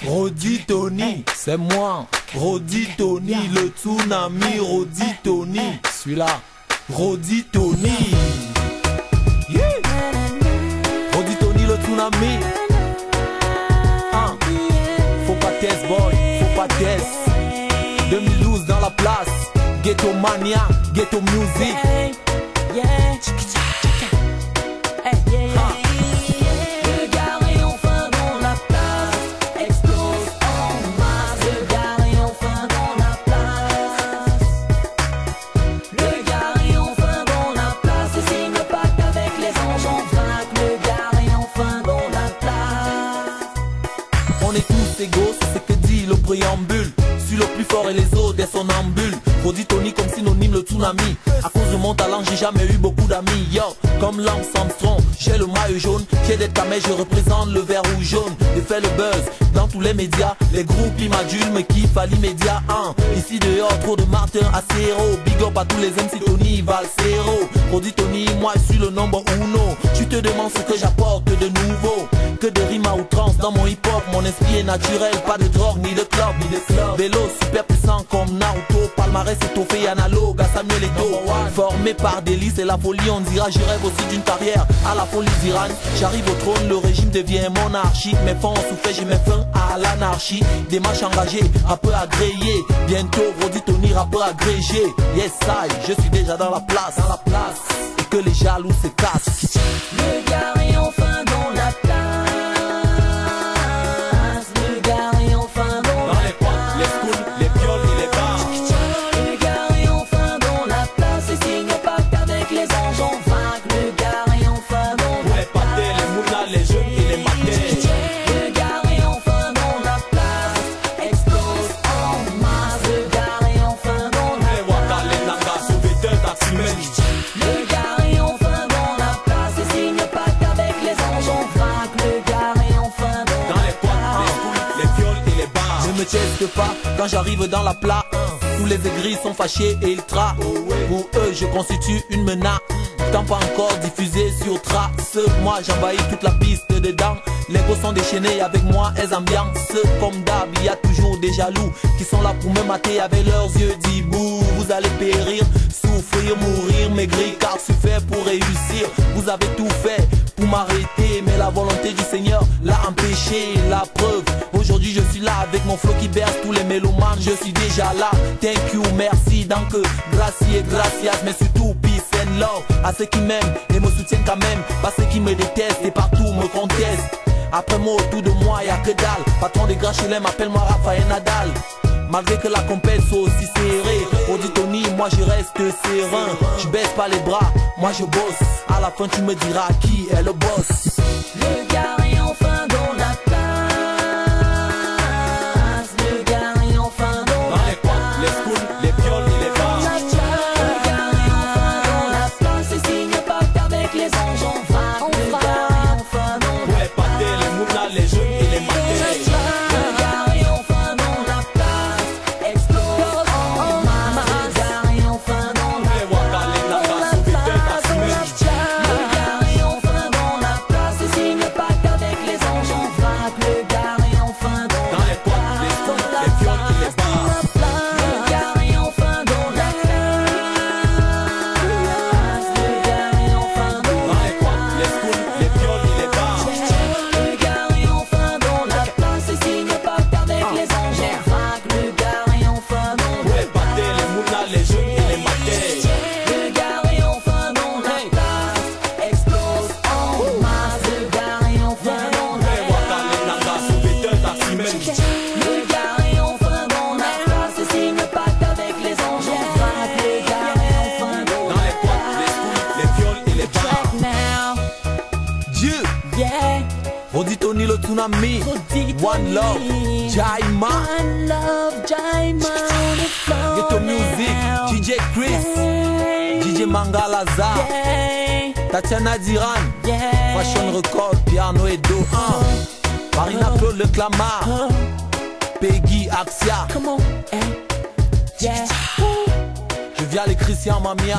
Rodi Tony, c'est moi. Rodi Tony, le tsunami. Rodi Tony, celui-là. Rodi Tony. Yeah. Rodi Tony, le tsunami. Faut pas test, boy. Faut pas test. 2012 dans la place. Ghetto Mania, Ghetto Music. On est tous égaux, c'est ce que dit le préambule. Suis le plus fort et les autres des somnambules. Rodi Tony comme synonyme le tsunami. À cause de mon talent j'ai jamais eu beaucoup d'amis. Yo, comme Lance Armstrong, j'ai le maillot jaune. Fier d'être camé, je représente le vert ou jaune. J'ai fait le buzz dans tous les médias. Les groupes m'adulent, me kiffent à l'immédiat. Ici dehors, trop de Martin Acero. Big up à tous les MC Tony Valsero. Rodi Tony, moi je suis le number uno. Tu te demandes ce que j'apporte de nouveau. Que de rimes à outrance dans mon hip hop. Mon esprit est naturel, pas de drogue ni de club. Vélo super puissant comme Naruto. Palmarès étoffé analogue à Samuel Eto'o. Formé par délice et la folie on dira. Je rêve aussi d'une carrière à la folie d'Iran. J'arrive au trône, le régime devient monarchique. Mes fonds ont souffert, j'ai mes fins à l'anarchie. Démarche engagée, rappeur agréé. Bientôt Rodi Tony, rappeur agrégé. Yes I, je suis déjà dans la place. Et que les jaloux se cassent. Le gars est enfin dans la place. Le gars est enfin dans la place. Les schools, les viols et les bars. Le gars est enfin dans la place. Et signe pas qu'avec les anges on vainque. Le gars est enfin dans Pour la les pâtés, les mounas, les jeunes et les maquets. Le gars est enfin dans la place. Explose en masse. Le gars est enfin dans la Les waka, les nagas, sauveteurs, taximens. Le gars est enfin dans la place. Et signe pas qu'avec les anges on vainque. Le gars est enfin Dans les potes, les schools, les viols et les bars. Ne me teste pas quand j'arrive dans la plat. Tous les aigris sont fâchés et ils tra. Pour eux je constitue une menace. Tant pas encore diffusé sur trace. Moi j'envahis toute la piste dedans. Les gosses sont déchaînés avec moi, elles ambiancent. Comme d'hab, il y a toujours des jaloux qui sont là pour me mater avec leurs yeux d'hibou. Vous allez périr, souffrir, mourir, maigrir, car je suis fait pour réussir. Vous avez tout fait pour m'arrêter, mais la volonté du Seigneur l'a empêché. La preuve, aujourd'hui je suis là avec mon flow qui berce tous les mélomanes. Je suis déjà là, thank you, merci, donc gracias, gracias, mais surtout peace and love à ceux qui m'aiment et me soutiennent quand même, pas ceux qui me détestent et partout me contestent. Après moi, autour de moi, y'a que dalle. Patron des grands chelem, appelle-moi Rafael Nadal. Malgré que la compète soit aussi serrée, Rodi Tony, moi je reste serein. Je baisse pas les bras, moi je bosse. À la fin tu me diras qui est le boss. Le gars est enfin dans la place. Le gars est enfin dans la les potes, les schools, les viols et les bars. Le gars est enfin dans la place. Et signe pas qu'avec les anges on vainque. Le gars est enfin dans Pour les pâtés, les mounas, les jeunes et les maquets. le gars est enfin dans la place. Explose en masse. Le gars est enfin dans la Les waka, les nagas, sauveteurs, taximens. Le gars est enfin dans la place. Et signe pas qu'avec les anges on vainque. Le gars est enfin dans Dans les potes, les schools, les viols et les bars. le gars est enfin dans la place. Le gars est enfin dans Dans les potes, les schools, les viols et les bars. Le gars est enfin dans la place. Et signe pas qu'avec les anges on vainque. Le gars est enfin dans Pour les pâtés, les mounas, les jeunes et les maquets. Le gars est enfin dans la place. Explose en masse. Le gars est enfin dans la Les waka, les nagas, sauveteurs, taximens. Le gars est enfin dans la place. Et signe pas qu'avec les anges on vainque. Le gars est enfin dans Dans les potes, les schools, les viols et les bars. now. Dieu, Yeah. Rodi Tony le tsunami. Rodi One love, Tony. Jaima. One love, Jaima on the floor Ghetto Music, now. DJ Chris, Yeah. DJ Mangalaza, Yeah. Tatiana Diran, Yeah. Fashion Record, Piano Edo 1, Marina Claude Le Clamart, Peggy Axia, Come on, hey. Yeah. je viens les Christian Mamia.